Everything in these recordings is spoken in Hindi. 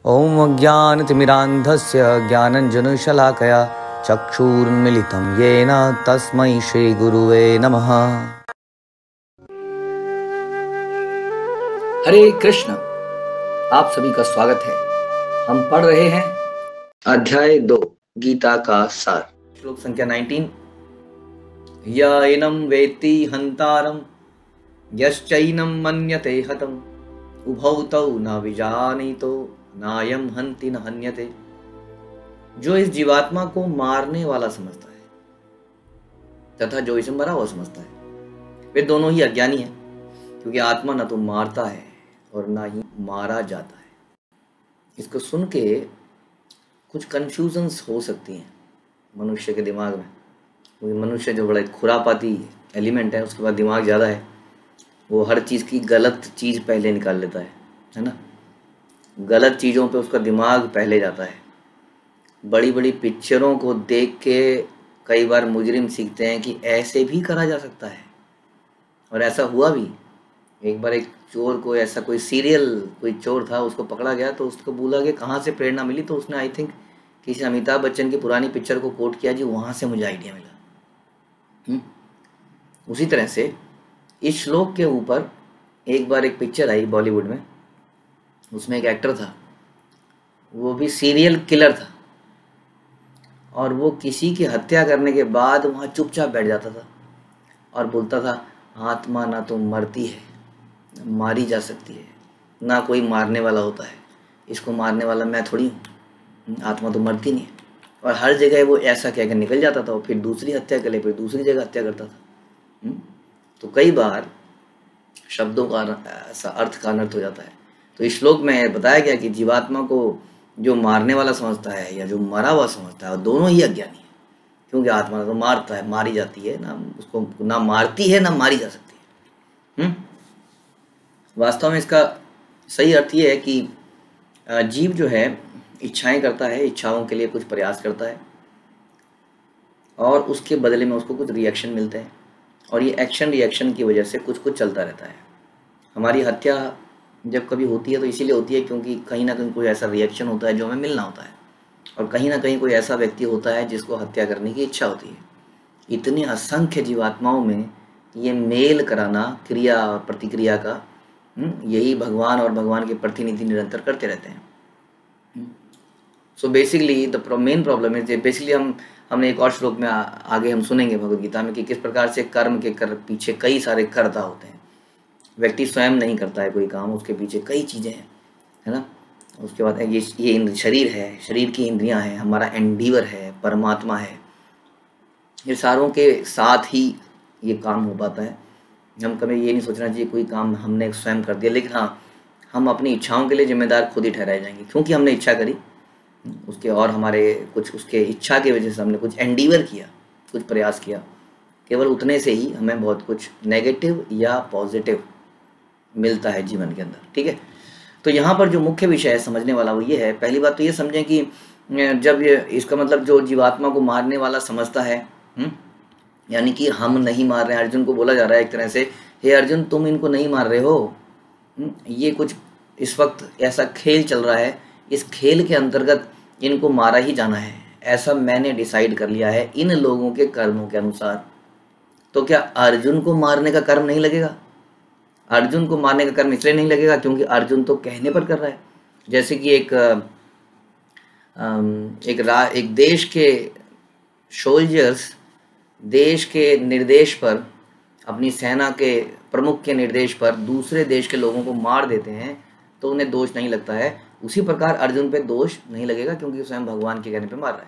ॐ अज्ञानतिमिरान्धस्य ज्ञानञ्जनशलाकया चक्षुरुन्मीलितं येन तस्मै श्रीगुरुवे नमः। हरे कृष्ण। आप सभी का स्वागत है। हम पढ़ रहे हैं अध्याय 2 गीता का सार, श्लोक संख्या 19। य एनं वेत्ति हन्तारं यश्चैनं मन्यते हतम् उभौ तौ न विजानीतो नायं हन्ति न हन्यते। जो इस जीवात्मा को मारने वाला समझता है तथा जो इसे मरा हुआ समझता है, वे दोनों ही अज्ञानी हैं, क्योंकि आत्मा न तो मारता है और ना ही मारा जाता है। इसको सुन के कुछ कन्फ्यूजन्स हो सकती हैं मनुष्य के दिमाग में, क्योंकि मनुष्य जो बड़ा खुरापाती एलिमेंट है, उसके बाद दिमाग ज़्यादा है, वो हर चीज़ की गलत चीज़ पहले निकाल लेता है ना। गलत चीज़ों पे उसका दिमाग पहले जाता है। बड़ी बड़ी पिक्चरों को देख के कई बार मुजरिम सीखते हैं कि ऐसे भी करा जा सकता है, और ऐसा हुआ भी। एक बार एक चोर को, ऐसा कोई सीरियल कोई चोर था, उसको पकड़ा गया तो उसको बोला कि कहाँ से प्रेरणा मिली, तो उसने आई थिंक किसी अमिताभ बच्चन की पुरानी पिक्चर को कोट किया, जी वहाँ से मुझे आइडिया मिला। उसी तरह से इस श्लोक के ऊपर एक बार एक पिक्चर आई बॉलीवुड में, उसमें एक एक्टर था, वो भी सीरियल किलर था, और वो किसी की हत्या करने के बाद वहाँ चुपचाप बैठ जाता था और बोलता था, आत्मा ना तो मरती है, मारी जा सकती है, ना कोई मारने वाला होता है, इसको मारने वाला मैं थोड़ी हूँ, आत्मा तो मरती नहीं है। और हर जगह वो ऐसा कहकर निकल जाता था, और फिर दूसरी हत्या कर ले, फिर दूसरी जगह हत्या करता था। तो कई बार शब्दों का ऐसा अर्थ का अनर्थ हो जाता है। तो इस श्लोक में बताया गया कि जीवात्मा को जो मारने वाला समझता है या जो मरा हुआ समझता है, वो दोनों ही अज्ञानी है, क्योंकि आत्मा तो मारता है, मारी जाती है ना, उसको ना मारती है ना मारी जा सकती है। वास्तव में इसका सही अर्थ ये है कि जीव जो है इच्छाएं करता है, इच्छाओं के लिए कुछ प्रयास करता है, और उसके बदले में उसको कुछ रिएक्शन मिलते हैं, और ये एक्शन रिएक्शन की वजह से कुछ कुछ चलता रहता है। हमारी हत्या जब कभी होती है तो इसीलिए होती है क्योंकि कहीं ना कहीं कोई ऐसा रिएक्शन होता है जो हमें मिलना होता है, और कहीं ना कहीं कोई ऐसा व्यक्ति होता है जिसको हत्या करने की इच्छा होती है। इतने असंख्य जीवात्माओं में ये मेल कराना, क्रिया और प्रतिक्रिया का, यही भगवान और भगवान के प्रतिनिधि निरंतर करते रहते हैं। So basically the main problem is, basically हमने एक और श्लोक में आगे हम सुनेंगे भगवद गीता में कि किस प्रकार से कर्म के पीछे कई सारे कर्ता होते हैं। व्यक्ति स्वयं नहीं करता है कोई काम, उसके पीछे कई चीज़ें हैं, है ना। उसके बाद ये शरीर है, शरीर की इंद्रियां हैं, हमारा एंडीवर है, परमात्मा है, ये सारों के साथ ही ये काम हो पाता है। हम कभी ये नहीं सोचना चाहिए कोई काम हमने स्वयं कर दिया, लेकिन हाँ, हम अपनी इच्छाओं के लिए जिम्मेदार खुद ही ठहराए जाएंगे, क्योंकि हमने इच्छा करी उसके, और हमारे कुछ उसके इच्छा की वजह से हमने कुछ एंडीवर किया, कुछ प्रयास किया। केवल उतने से ही हमें बहुत कुछ नेगेटिव या पॉजिटिव मिलता है जीवन के अंदर, ठीक है। तो यहाँ पर जो मुख्य विषय है समझने वाला वो ये है, पहली बात तो ये समझें कि जब ये, इसका मतलब जो जीवात्मा को मारने वाला समझता है, यानी कि हम नहीं मार रहे हैं। अर्जुन को बोला जा रहा है एक तरह से, हे अर्जुन तुम इनको नहीं मार रहे हो, ये कुछ इस वक्त ऐसा खेल चल रहा है, इस खेल के अंतर्गत इनको मारा ही जाना है, ऐसा मैंने डिसाइड कर लिया है इन लोगों के कर्मों के अनुसार। तो क्या अर्जुन को मारने का कर्म नहीं लगेगा? अर्जुन को मारने का कर्म इसलिए नहीं लगेगा क्योंकि अर्जुन तो कहने पर कर रहा है। जैसे कि एक देश के सोल्जर्स देश के निर्देश पर, अपनी सेना के प्रमुख के निर्देश पर दूसरे देश के लोगों को मार देते हैं तो उन्हें दोष नहीं लगता है। उसी प्रकार अर्जुन पे दोष नहीं लगेगा क्योंकि स्वयं भगवान के कहने पे मार रहा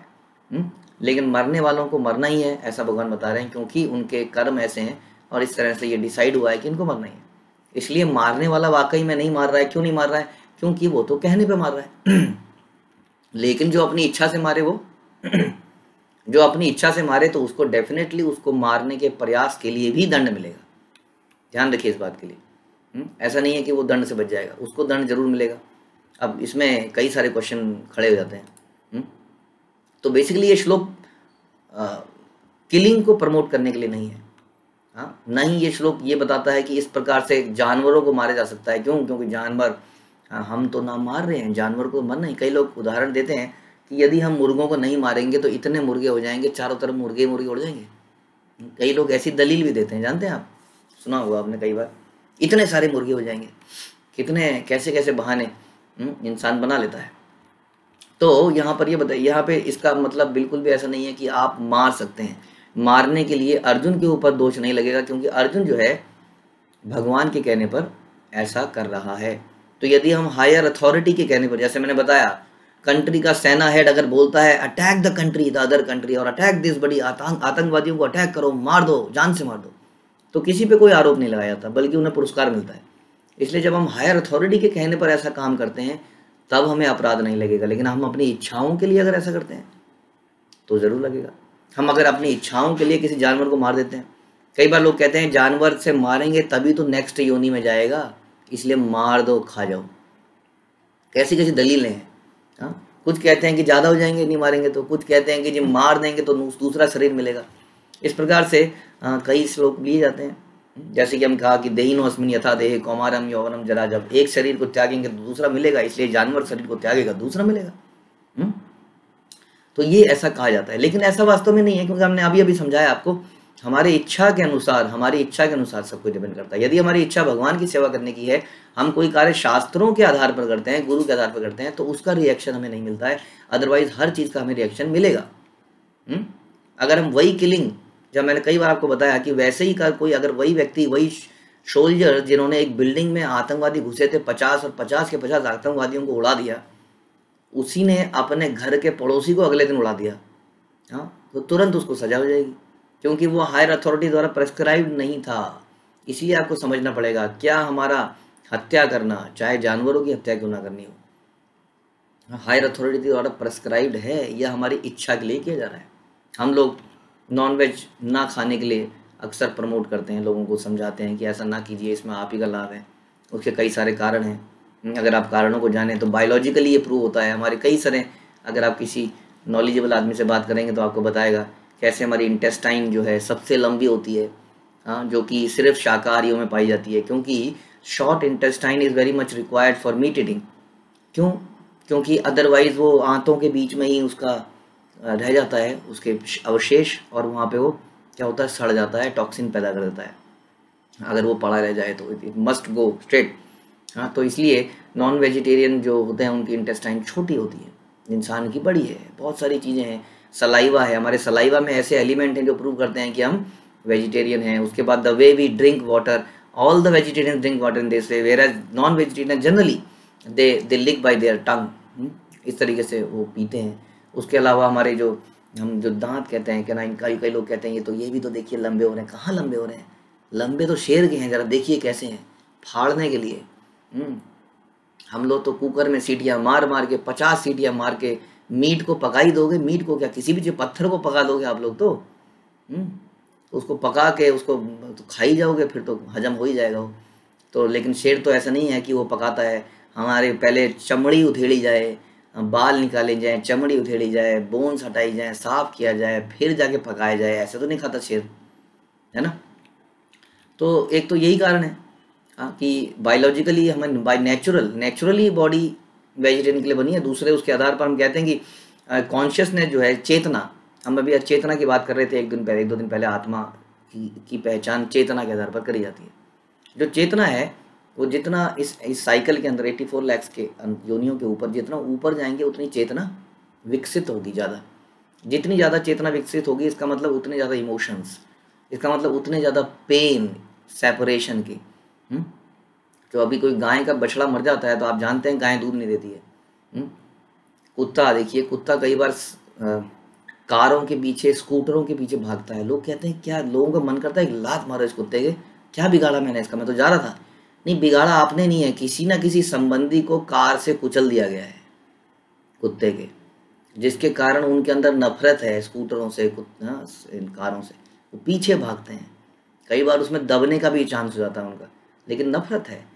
है। लेकिन मरने वालों को मरना ही है, ऐसा भगवान बता रहे हैं, क्योंकि उनके कर्म ऐसे हैं और इस तरह से ये डिसाइड हुआ है कि इनको मरना ही है। इसलिए मारने वाला वाकई में नहीं मार रहा है। क्यों नहीं मार रहा है? क्योंकि वो तो कहने पे मार रहा है। लेकिन जो अपनी इच्छा से मारे, वो जो अपनी इच्छा से मारे, तो उसको डेफिनेटली उसको मारने के प्रयास के लिए भी दंड मिलेगा। ध्यान रखिए इस बात के लिए। ऐसा नहीं है कि वो दंड से बच जाएगा, उसको दंड जरूर मिलेगा। अब इसमें कई सारे क्वेश्चन खड़े हो जाते हैं। तो बेसिकली ये श्लोक किलिंग को प्रमोट करने के लिए नहीं है। नहीं, ये श्लोक ये बताता है कि इस प्रकार से जानवरों को मारा जा सकता है। क्यों? क्योंकि जानवर हम तो ना मार रहे हैं, जानवर को मरना ही। कई लोग उदाहरण देते हैं कि यदि हम मुर्गों को नहीं मारेंगे तो इतने मुर्गे हो जाएंगे, चारों तरफ मुर्गे मुर्गे उड़ जाएंगे। कई लोग ऐसी दलील भी देते हैं, जानते हैं आप, सुना होगा आपने कई बार, इतने सारे मुर्गे हो जाएंगे। कितने कैसे कैसे बहाने इंसान बना लेता है। तो यहाँ पर ये बताइए, यहाँ पे इसका मतलब बिल्कुल भी ऐसा नहीं है कि आप मार सकते हैं। मारने के लिए अर्जुन के ऊपर दोष नहीं लगेगा, क्योंकि अर्जुन जो है भगवान के कहने पर ऐसा कर रहा है। तो यदि हम हायर अथॉरिटी के कहने पर, जैसे मैंने बताया, कंट्री का सेना हेड अगर बोलता है attack the country, the other country, और अटैक दिस बड़ी, आतंकवादियों को अटैक करो, मार दो, जान से मार दो, तो किसी पे कोई आरोप नहीं लगाया जाता, बल्कि उन्हें पुरस्कार मिलता है। इसलिए जब हम हायर अथॉरिटी के कहने पर ऐसा काम करते हैं तब हमें अपराध नहीं लगेगा। लेकिन हम अपनी इच्छाओं के लिए अगर ऐसा करते हैं तो ज़रूर लगेगा। हम अगर अपनी इच्छाओं के लिए किसी जानवर को मार देते हैं, कई बार लोग कहते हैं जानवर से मारेंगे तभी तो नेक्स्ट योनि में जाएगा, इसलिए मार दो, खा जाओ। कैसी कैसी दलीलें हैं। हाँ, कुछ कहते हैं कि ज़्यादा हो जाएंगे नहीं मारेंगे तो, कुछ कहते हैं कि जी मार देंगे तो दूसरा शरीर मिलेगा। इस प्रकार से कई श्लोक लिए जाते हैं। जैसे कि हम कहा कि देहिनो अस्मिन् यथा देहे कौमारम यौवनम जरा, जब एक शरीर को त्यागेंगे तो दूसरा मिलेगा, इसलिए जानवर शरीर को त्यागेगा दूसरा मिलेगा। तो ये ऐसा कहा जाता है, लेकिन ऐसा वास्तव में नहीं है, क्योंकि हमने अभी समझाया आपको, हमारी इच्छा के अनुसार सब कुछ डिपेंड करता है। यदि हमारी इच्छा भगवान की सेवा करने की है, हम कोई कार्य शास्त्रों के आधार पर करते हैं, गुरु के आधार पर करते हैं, तो उसका रिएक्शन हमें नहीं मिलता है। अदरवाइज हर चीज़ का हमें रिएक्शन मिलेगा। अगर हम वही किलिंग, जब मैंने कई बार आपको बताया कि वैसे ही का कोई, अगर वही व्यक्ति, वही सोल्जर जिन्होंने एक बिल्डिंग में आतंकवादी घुसे थे, 50 और 50 के 50 आतंकवादियों को उड़ा दिया, उसी ने अपने घर के पड़ोसी को अगले दिन उड़ा दिया, हाँ, तो तुरंत उसको सजा हो जाएगी, क्योंकि वो हायर अथॉरिटी द्वारा प्रेस्क्राइब नहीं था। इसलिए आपको समझना पड़ेगा, क्या हमारा हत्या करना, चाहे जानवरों की हत्या क्यों ना करनी हो, हायर अथॉरिटी द्वारा प्रेस्क्राइब्ड है या हमारी इच्छा के लिए किया जा रहा है। हम लोग नॉनवेज ना खाने के लिए अक्सर प्रमोट करते हैं, लोगों को समझाते हैं कि ऐसा ना कीजिए, इसमें आप ही का लाभ है। उसके कई सारे कारण हैं। अगर आप कारणों को जानें तो बायोलॉजिकली ये प्रूव होता है। हमारे कई सारे, अगर आप किसी नॉलेजेबल आदमी से बात करेंगे तो आपको बताएगा कैसे हमारी इंटेस्टाइन जो है सबसे लंबी होती है, हाँ, जो कि सिर्फ शाकाहारियों में पाई जाती है, क्योंकि short intestine is very much required for meat eating. क्यों? क्योंकि अदरवाइज वो आंतों के बीच में ही उसका रह जाता है, उसके अवशेष, और वहाँ पे वो क्या होता है, सड़ जाता है, टॉक्सिन पैदा कर देता है अगर वो पड़ा रह जाए तो। It must go straight. हाँ, तो इसलिए नॉन वेजिटेरियन जो होते हैं उनकी इंटेस्टाइन छोटी होती है, इंसान की बड़ी है। बहुत सारी चीज़ें हैं, सलाइवा है, हमारे सलाइवा में ऐसे एलिमेंट हैं जो प्रूव करते हैं कि हम वेजिटेरियन हैं। उसके बाद the way we drink water, all the vegetarian drink water in this way, whereas non vegetarian generally they lick by their tongue, इस तरीके से वो पीते हैं। उसके अलावा हमारे जो हम जो दांत कहते हैं, क्या ना, कई लोग कहते हैं ये भी तो देखिए लंबे हो रहे हैं। कहाँ लंबे हो रहे हैं? लंबे तो शेर के हैं, ज़रा देखिए कैसे हैं, फाड़ने के लिए। हम लोग तो कुकर में सीटियाँ मार मार के, 50 सीटियाँ मार के मीट को पका ही दोगे। मीट को क्या, किसी भी चीज़, पत्थर को पका दोगे आप लोग तो उसको पका के उसको तो खा ही जाओगे, फिर तो हजम हो ही जाएगा वो तो। लेकिन शेर तो ऐसा नहीं है कि वो पकाता है। हमारे पहले चमड़ी उधेड़ी जाए, बाल निकाले जाएं, चमड़ी उधेड़ी जाए, बोन्स हटाई जाए, साफ किया जाए, फिर जाके पकाया जाए, ऐसे तो नहीं खाता शेर, है ना। तो एक तो यही कारण है कि बायोलॉजिकली हमें बाय नेचुरली बॉडी वेजिटेरियन के लिए बनी है। दूसरे उसके आधार पर हम कहते हैं कि कॉन्शियसनेस जो है, चेतना, हम अभी चेतना की बात कर रहे थे एक दो दिन पहले, आत्मा की पहचान चेतना के आधार पर करी जाती है। जो चेतना है वो जितना इस साइकिल के अंदर 84 लाख के योनियों के ऊपर जितना ऊपर जाएंगे उतनी चेतना विकसित होगी ज़्यादा। जितनी ज़्यादा चेतना विकसित होगी इसका मतलब उतने ज़्यादा इमोशंस, इसका मतलब उतने ज़्यादा पेन सेपरेशन की। तो अभी कोई गाय का बछड़ा मर जाता है तो आप जानते हैं गाय दूध नहीं देती है। कुत्ता देखिए, कुत्ता कई बार कारों के पीछे, स्कूटरों के पीछे भागता है। लोग कहते हैं क्या, लोगों का मन करता है एक लात मारो इस कुत्ते के, क्या बिगाड़ा मैंने इसका, मैं तो जा रहा था। नहीं, बिगाड़ा आपने नहीं है, किसी ना किसी संबंधी को कार से कुचल दिया गया है कुत्ते के, जिसके कारण उनके अंदर नफरत है स्कूटरों से, इन कारों से, वो पीछे भागते हैं। कई बार उसमें दबने का भी चांस हो जाता है उनका, लेकिन नफरत है।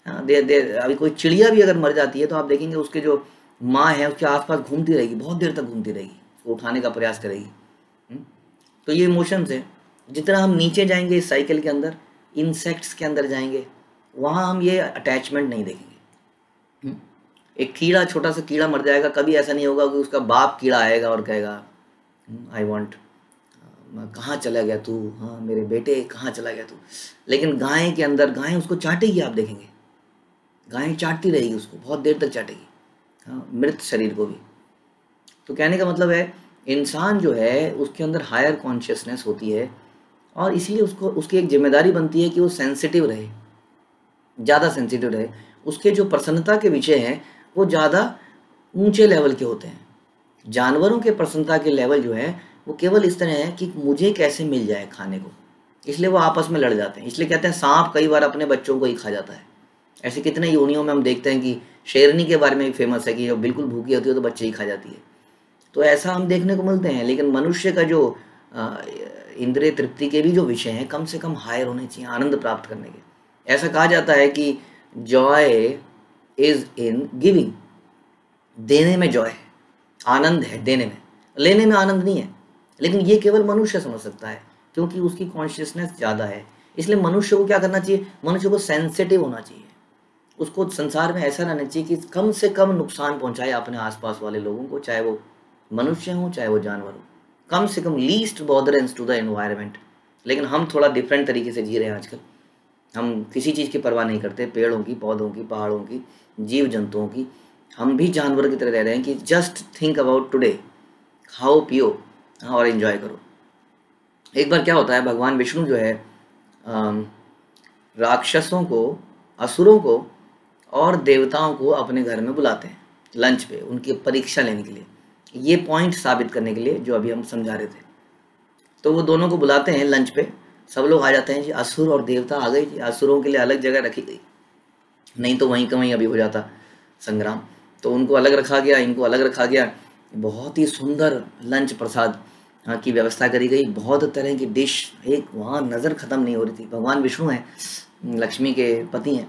अभी कोई चिड़िया भी अगर मर जाती है तो आप देखेंगे उसके जो माँ है उसके आसपास घूमती रहेगी, बहुत देर तक घूमती रहेगी, उसको उठाने का प्रयास करेगी। तो ये इमोशंस है। जितना हम नीचे जाएंगे इस साइकिल के अंदर, इंसेक्ट्स के अंदर जाएंगे, वहाँ हम ये अटैचमेंट नहीं देखेंगे। एक कीड़ा, छोटा सा कीड़ा मर जाएगा, कभी ऐसा नहीं होगा कि उसका बाप कीड़ा आएगा और कहेगा आई वॉन्ट, कहाँ चला गया तू, हाँ मेरे बेटे कहाँ चला गया तू। लेकिन गाय के अंदर, गाय उसको चाटेगी, आप देखेंगे गाय चाटती रहेगी उसको, बहुत देर तक चाटेगी, हाँ, मृत शरीर को भी। तो कहने का मतलब है इंसान जो है उसके अंदर हायर कॉन्शियसनेस होती है, और इसलिए उसको, उसकी एक जिम्मेदारी बनती है कि वो सेंसिटिव रहे, ज़्यादा सेंसिटिव रहे। उसके जो प्रसन्नता के विषय हैं वो ज़्यादा ऊंचे लेवल के होते हैं। जानवरों के प्रसन्नता के लेवल जो है वो केवल इस तरह है कि मुझे कैसे मिल जाए खाने को, इसलिए वो आपस में लड़ जाते हैं। इसलिए कहते हैं सांप कई बार अपने बच्चों को ही खा जाता है। ऐसे कितने योनियों में हम देखते हैं कि शेरनी के बारे में भी फेमस है कि जब बिल्कुल भूखी होती है तो बच्चे ही खा जाती है। तो ऐसा हम देखने को मिलते हैं। लेकिन मनुष्य का जो इंद्रिय तृप्ति के भी जो विषय हैं कम से कम हायर होने चाहिए आनंद प्राप्त करने के। ऐसा कहा जाता है कि जॉय इज इन गिविंग, देने में जॉय है, आनंद है देने में, लेने में आनंद नहीं है। लेकिन ये केवल मनुष्य समझ सकता है क्योंकि उसकी कॉन्शियसनेस ज़्यादा है। इसलिए मनुष्य को क्या करना चाहिए, मनुष्य को सेंसिटिव होना चाहिए, उसको संसार में ऐसा रहना चाहिए कि कम से कम नुकसान पहुंचाए अपने आसपास वाले लोगों को, चाहे वो मनुष्य हो चाहे वो जानवर हो, कम से कम लीस्ट बॉदरेंस टू द एनवायरनमेंट। लेकिन हम थोड़ा डिफरेंट तरीके से जी रहे हैं आजकल। हम किसी चीज़ की परवाह नहीं करते, पेड़ों की, पौधों की, पहाड़ों की, जीव जंतुओं की। हम भी जानवर की तरह रह रहे हैं कि जस्ट थिंक अबाउट टुडे, खाओ पियो और एंजॉय करो। एक बार क्या होता है, भगवान विष्णु जो है राक्षसों को, असुरों को और देवताओं को अपने घर में बुलाते हैं लंच पे, उनकी परीक्षा लेने के लिए, ये पॉइंट साबित करने के लिए जो अभी हम समझा रहे थे। तो वो दोनों को बुलाते हैं लंच पे, सब लोग आ जाते हैं जी, असुर और देवता आ गए जी। असुरों के लिए अलग जगह रखी गई, नहीं तो वहीं का वहीं अभी हो जाता संग्राम। तो उनको अलग रखा गया, इनको अलग रखा गया। बहुत ही सुंदर लंच प्रसाद की व्यवस्था करी गई, बहुत तरह की डिश, एक वहाँ नज़र ख़त्म नहीं हो रही थी। भगवान विष्णु हैं, लक्ष्मी के पति हैं,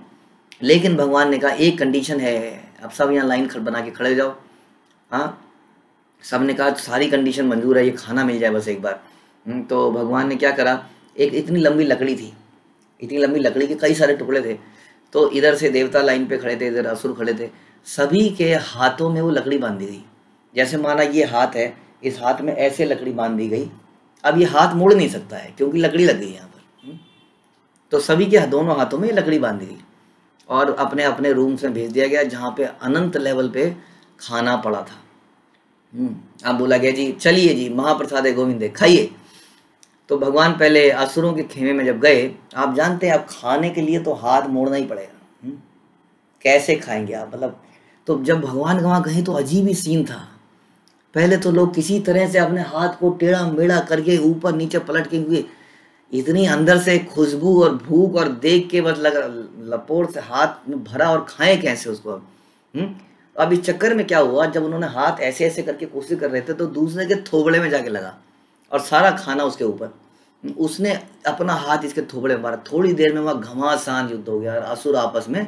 लेकिन भगवान ने कहा एक कंडीशन है, अब सब यहाँ लाइन बना के खड़े जाओ। हाँ, सब ने कहा सारी कंडीशन मंजूर है, ये खाना मिल जाए बस एक बार। तो भगवान ने क्या करा, एक इतनी लंबी लकड़ी थी, इतनी लंबी लकड़ी के कई सारे टुकड़े थे। तो इधर से देवता लाइन पे खड़े थे, इधर असुर खड़े थे, सभी के हाथों में वो लकड़ी बांध दी गई। जैसे माना ये हाथ है, इस हाथ में ऐसे लकड़ी बांध दी गई। अब ये हाथ मुड़ नहीं सकता है क्योंकि लकड़ी लग गई यहाँ पर। तो सभी के दोनों हाथों में लकड़ी बांध दी गई और अपने अपने रूम्स में भेज दिया गया जहाँ पे अनंत लेवल पे खाना पड़ा था। अब बोला गया जी चलिए जी, महाप्रसाद है गोविंद खाइए। तो भगवान पहले असुरों के खेमे में जब गए, आप जानते हैं अब खाने के लिए तो हाथ मोड़ना ही पड़ेगा, कैसे खाएंगे आप, मतलब। तो जब भगवान वहाँ गए तो अजीब ही सीन था। पहले तो लोग किसी तरह से अपने हाथ को टेढ़ा मेढ़ा करके ऊपर नीचे पलट के हुए, इतनी अंदर से खुशबू और भूख और देख के बस लपोर से हाथ में भरा और खाएं कैसे उसको। अब इस चक्कर में क्या हुआ, जब उन्होंने हाथ ऐसे ऐसे करके कोशिश कर रहे थे तो दूसरे के थोबड़े में जाके लगा और सारा खाना उसके ऊपर। उसने अपना हाथ इसके थोबड़े में मारा। थोड़ी देर में वहाँ घमासान युद्ध हो गया और असुर आपस में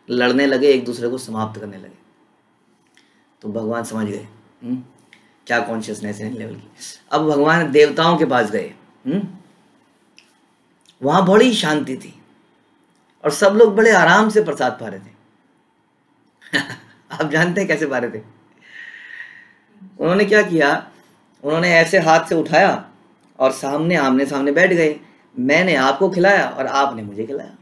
लड़ने लगे, एक दूसरे को समाप्त करने लगे। तो भगवान समझ गए क्या कॉन्शियसनेस है लेवल की। अब भगवान देवताओं के पास गए, वहां बड़ी शांति थी और सब लोग बड़े आराम से प्रसाद पा रहे थे। आप जानते हैं कैसे पा रहे थे? उन्होंने क्या किया, उन्होंने ऐसे हाथ से उठाया और सामने आमने सामने बैठ गए। मैंने आपको खिलाया और आपने मुझे खिलाया।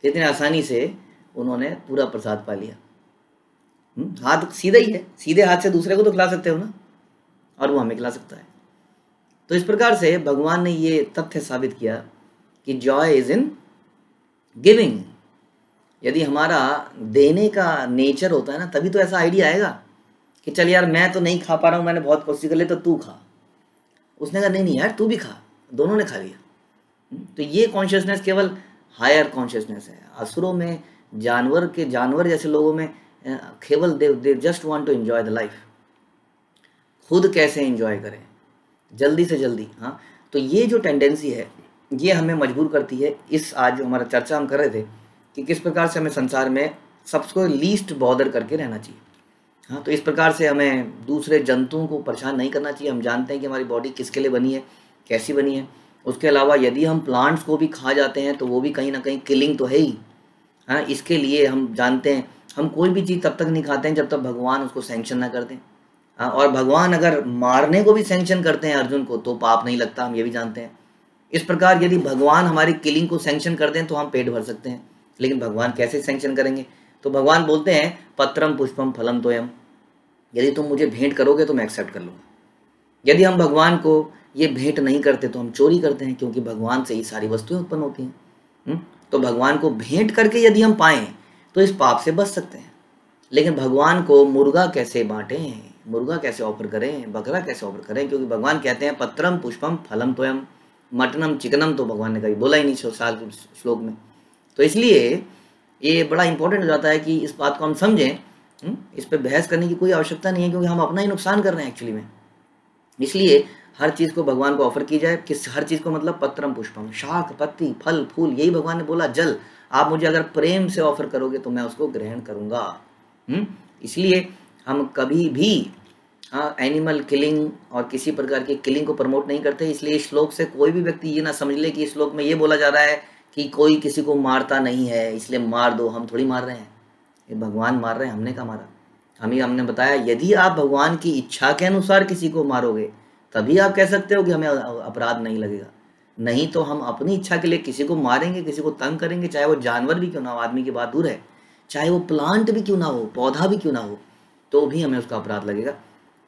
कितनी आसानी से उन्होंने पूरा प्रसाद पा लिया। हाथ सीधा ही है, सीधे हाथ से दूसरे को तो खिला सकते हो ना, और वो हमें खिला सकता है। तो इस प्रकार से भगवान ने ये तथ्य साबित किया कि जॉय इज इन गिविंग। यदि हमारा देने का नेचर होता है ना, तभी तो ऐसा आइडिया आएगा कि चल यार मैं तो नहीं खा पा रहा हूँ, मैंने बहुत कोशिश कर ली, तो तू खा। उसने कहा नहीं नहीं यार तू भी खा, दोनों ने खा लिया। तो ये कॉन्शियसनेस केवल हायर कॉन्शियसनेस है। असुरों में, जानवर जैसे लोगों में केवल they just want to enjoy the life. खुद कैसे एंजॉय करें जल्दी से जल्दी। हाँ, तो ये जो टेंडेंसी है ये हमें मजबूर करती है। इस आज जो हमारा चर्चा हम कर रहे थे कि किस प्रकार से हमें संसार में सबको लीस्ट बॉदर करके रहना चाहिए। हाँ, तो इस प्रकार से हमें दूसरे जंतुओं को परेशान नहीं करना चाहिए। हम जानते हैं कि हमारी बॉडी किसके लिए बनी है, कैसी बनी है। उसके अलावा यदि हम प्लांट्स को भी खा जाते हैं तो वो भी कहीं ना कहीं किलिंग तो है ही। हाँ, इसके लिए हम जानते हैं हम कोई भी चीज़ तब तक नहीं खाते हैं जब तक भगवान उसको सैंक्शन ना कर दें। हाँ, और भगवान अगर मारने को भी सैंक्शन करते हैं अर्जुन को तो पाप नहीं लगता, हम ये भी जानते हैं। इस प्रकार यदि भगवान हमारी किलिंग को सैंक्शन कर दें तो हम पेट भर सकते हैं, लेकिन भगवान कैसे सैंक्शन करेंगे? तो भगवान बोलते हैं पत्रम पुष्पम फलम तोयम, यदि तुम मुझे भेंट करोगे तो मैं एक्सेप्ट कर लूँगा। यदि हम भगवान को ये भेंट नहीं करते तो हम चोरी करते हैं, क्योंकि भगवान से ही सारी वस्तुएं उत्पन्न होती हैं। तो भगवान को भेंट करके यदि हम पाएं तो इस पाप से बच सकते हैं। लेकिन भगवान को मुर्गा कैसे बांटें, मुर्गा कैसे ऑफर करें, बकरा कैसे ऑफर करें? क्योंकि भगवान कहते हैं पत्रम पुष्पम फलम तोयम, मटनम चिकनम तो भगवान ने कभी बोला ही नहीं श्लोक में। तो इसलिए ये बड़ा इंपॉर्टेंट हो जाता है कि इस बात को हम समझें। इस पर बहस करने की कोई आवश्यकता नहीं है, क्योंकि हम अपना ही नुकसान कर रहे हैं एक्चुअली में। इसलिए हर चीज़ को भगवान को ऑफर की जाए। किस हर चीज़ को मतलब पत्रम पुष्पम, शाक पत्ती फल फूल, यही भगवान ने बोला। जल आप मुझे अगर प्रेम से ऑफर करोगे तो मैं उसको ग्रहण करूँगा। इसलिए हम कभी भी एनिमल किलिंग और किसी प्रकार की किलिंग को प्रमोट नहीं करते। इसलिए इस श्लोक से कोई भी व्यक्ति ये ना समझ ले कि इस श्लोक में ये बोला जा रहा है कि कोई किसी को मारता नहीं है इसलिए मार दो। हम थोड़ी मार रहे हैं, ये भगवान मार रहे हैं, हमने क्या मारा? हमने बताया यदि आप भगवान की इच्छा के अनुसार किसी को मारोगे तभी आप कह सकते हो कि हमें अपराध नहीं लगेगा। नहीं तो हम अपनी इच्छा के लिए किसी को मारेंगे, किसी को तंग करेंगे, चाहे वो जानवर भी क्यों ना हो, आदमी की बात दूर है, चाहे वो प्लांट भी क्यों ना हो, पौधा भी क्यों ना हो, तो भी हमें उसका अपराध लगेगा।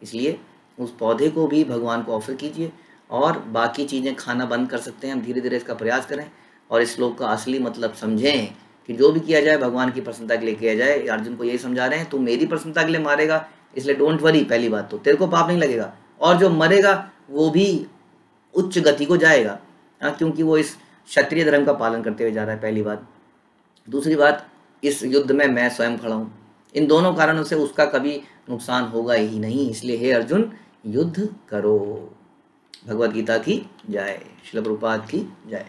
इसलिए उस पौधे को भी भगवान को ऑफर कीजिए और बाकी चीज़ें खाना बंद कर सकते हैं। हम धीरे धीरे इसका प्रयास करें और इस श्लोक का असली मतलब समझें कि जो भी किया जाए भगवान की प्रसन्नता के लिए किया जाए। अर्जुन को यही समझा रहे हैं, तू मेरी प्रसन्नता के लिए मारेगा इसलिए डोंट वरी, पहली बात तो तेरे को पाप नहीं लगेगा, और जो मरेगा वो भी उच्च गति को जाएगा, क्योंकि वो इस क्षत्रिय धर्म का पालन करते हुए जा रहा है, पहली बात। दूसरी बात, इस युद्ध में मैं स्वयं खड़ा हूँ। इन दोनों कारणों से उसका कभी नुकसान होगा ही नहीं। इसलिए हे अर्जुन युद्ध करो। भगवद गीता की जय। श्रील प्रभुपाद की जय।